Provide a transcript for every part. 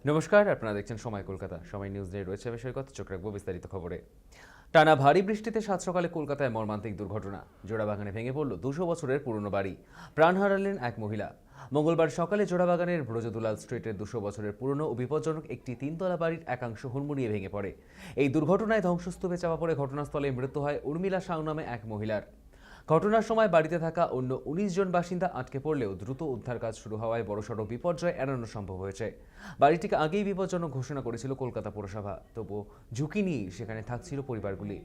নমস্কার, আপনারা দেখছেন সময় কলকাতা। সময় নিউজ নিয়ে রয়েছে বিষয়গত, চোখ রাখবো বিস্তারিত খবরে। টানা ভারী বৃষ্টিতে সাত সকালে কলকাতায় মর্মান্তিক দুর্ঘটনা। জোড়াবাগানে ভেঙে পড়ল 200 বছরের পুরনো বাড়ি, প্রাণ হারালেন এক মহিলা। মঙ্গলবার সকালে জোড়াবাগানের ব্রজদুলাল স্ট্রিটের 200 বছরের পুরনো ও বিপজ্জনক একটি তিনতলা বাড়ির একাংশ হুড়মুড়িয়ে ভেঙে পড়ে। এই দুর্ঘটনায় ধ্বংসস্তূপে চাপা পড়ে ঘটনাস্থলে মৃত্যু হয় উর্মিলা সাউ নামে এক মহিলার। ঘটনার সময় বাড়িতে থাকা অন্য 19 জন বাসিন্দা আটকে পড়লেও দ্রুত উদ্ধার কাজ শুরু হওয়ায় বড়সড় বিপর্যয় এড়ানো সম্ভব হয়েছে। বাড়িটিকে আগেই বিপজ্জনক ঘোষণা করেছিল কলকাতা পৌরসভা, তবুও ঝুঁকি নিয়ে সেখানে থাকছিল পরিবারগুলি।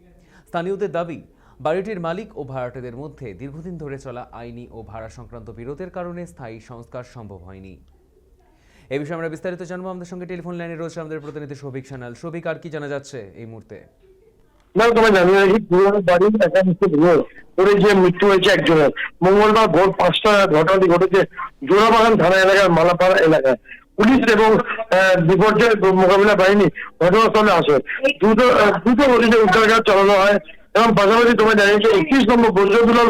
স্থানীয়দের দাবি, বাড়িটির মালিক ও ভাড়াটেদের মধ্যে দীর্ঘদিন ধরে চলা আইনি ও ভাড়া সংক্রান্ত বিরোধের কারণে স্থায়ী সংস্কার সম্ভব হয়নি। এই বিষয়ে আমরা বিস্তারিত জানবো। আমাদের সঙ্গে টেলিফোন লাইনে রয়েছে আমাদের প্রতিনিধি সৌভিক সান্যাল। সৌভিক, আর কি জানা যাচ্ছে এই মুহূর্তে? না, তোমায় জানিয়ে রাখি, পুরোনো বাড়ির একাংশ ভেঙে পড়ে যে মৃত্যু হয়েছে একজনের। মঙ্গলবার ভোর 5টা ঘটনাটি ঘটেছে জোড়াবাগান থানা এলাকার মালাপাড়া এলাকায়। পুলিশ এবং বিপর্যয় মোকাবিলা বাহিনী ঘটনাস্থলে আসে। দ্রুত দ্রুত গতিতে উদ্ধার কাজ চালানো হয় এবং পাশাপাশি তোমায় জানিয়েছে 31 নম্বর ব্রজদুলাল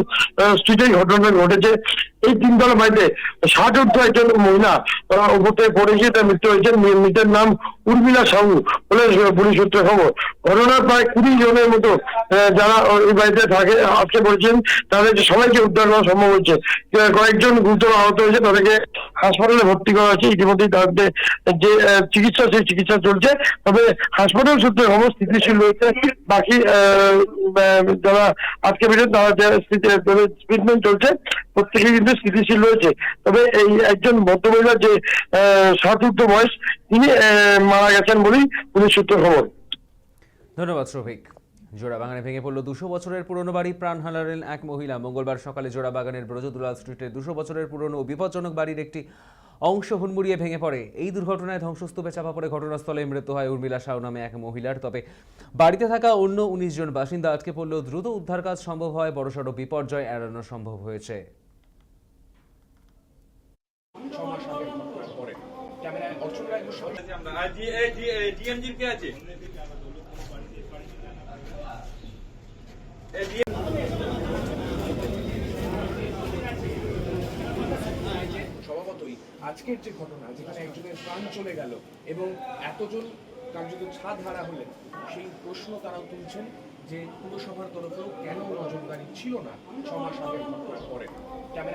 স্ট্রিটে ঘটনাটা ঘটেছে। এই তিনতলা বাড়িতে 60 ঊর্ধ্ব একজন মহিলা উপর থেকে পড়ে গিয়ে তার মৃত্যু হয়েছে। মৃতের নাম উর্মিলা সাহু বলে পুলিশ সূত্রে খবর। ঘটনার প্রায় 20 জনের মতো যারা ওই বাড়িতে থাকে আটকে পড়েছেন, তাদের সবাইকে উদ্ধার করা সম্ভব হয়েছে। কয়েকজন গুরুতর আহত হয়েছে, তাদেরকে হাসপাতালে ভর্তি করা হয়েছে। ইতিমধ্যেই তাদের যে চিকিৎসা, সেই চিকিৎসা চলছে। তবে হাসপাতাল সূত্রে খবর স্থিতিশীল রয়েছে। বাকি যারা আটকে পড়েছেন তাদের ট্রিটমেন্ট চলছে, প্রত্যেকে কিন্তু স্থিতিশীল রয়েছে। তবে এই একজন ভদ্রমহিলা যে 60 ঊর্ধ্ব বয়স, তিনি মারা গেছেন বলেই পুলিশ সূত্রে খবর। ধন্যবাদ সৌভিক। জোড়াবাগানে ভেঙে পড়ল 200 বছরের পুরনো বাড়ি, প্রাণ হারালেন এক মহিলা। মঙ্গলবার সকালে জোড়াবাগানের ব্রজদুলাল স্ট্রিটের 200 বছরের পুরনো ও বিপজ্জনক বাড়ির একটি অংশ হুড়মুড়িয়ে ভেঙে পড়ে। এই দুর্ঘটনায় ধ্বংসস্তূপে চাপা পড়ে ঘটনাস্থলে মৃত্যু হয় উর্মিলা সাউ নামে এক মহিলার। তবে বাড়িতে থাকা অন্য 19 জন বাসিন্দা আটকে পড়লেও দ্রুত উদ্ধার কাজ সম্ভব হয়, বড়সড় বিপর্যয় এড়ানো সম্ভব হয়েছে। স্বভাবতই আজকের যে ঘটনা, যেখানে একজনের প্রাণ চলে গেল এবং এতজন কার্যত ছাদ হারা হলেন, সেই প্রশ্ন তারাও তুলছেন যে পুরসভার তরফেও কেন নজরদারি ছিল না 6 মাস আগের ঘটনার পরে।